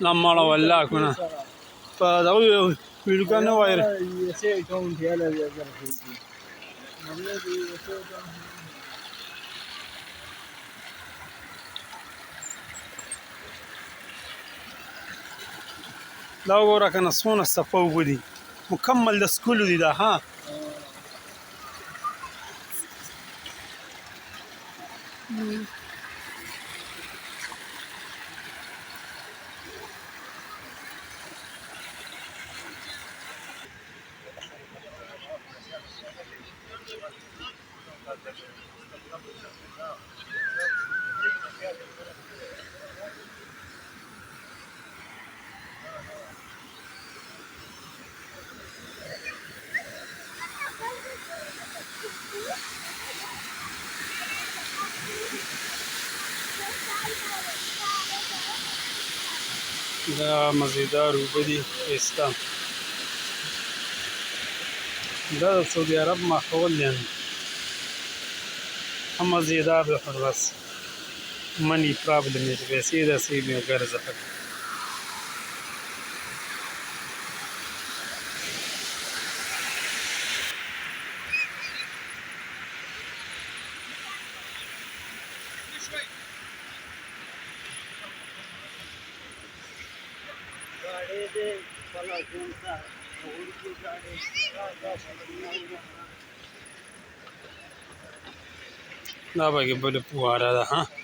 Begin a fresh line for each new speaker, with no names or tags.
لما ولا كنا فدعوا يلقون واير لا ورا كان صونا الصفو بدي مكمل لسكول دي ده ها ده مزيدار وبدي إسلام ده سعودي عرب ما قول يعني هم زيادة بس money problem is वैसे ده सही में कर सकते ना बाकी बोले पुआरा था हाँ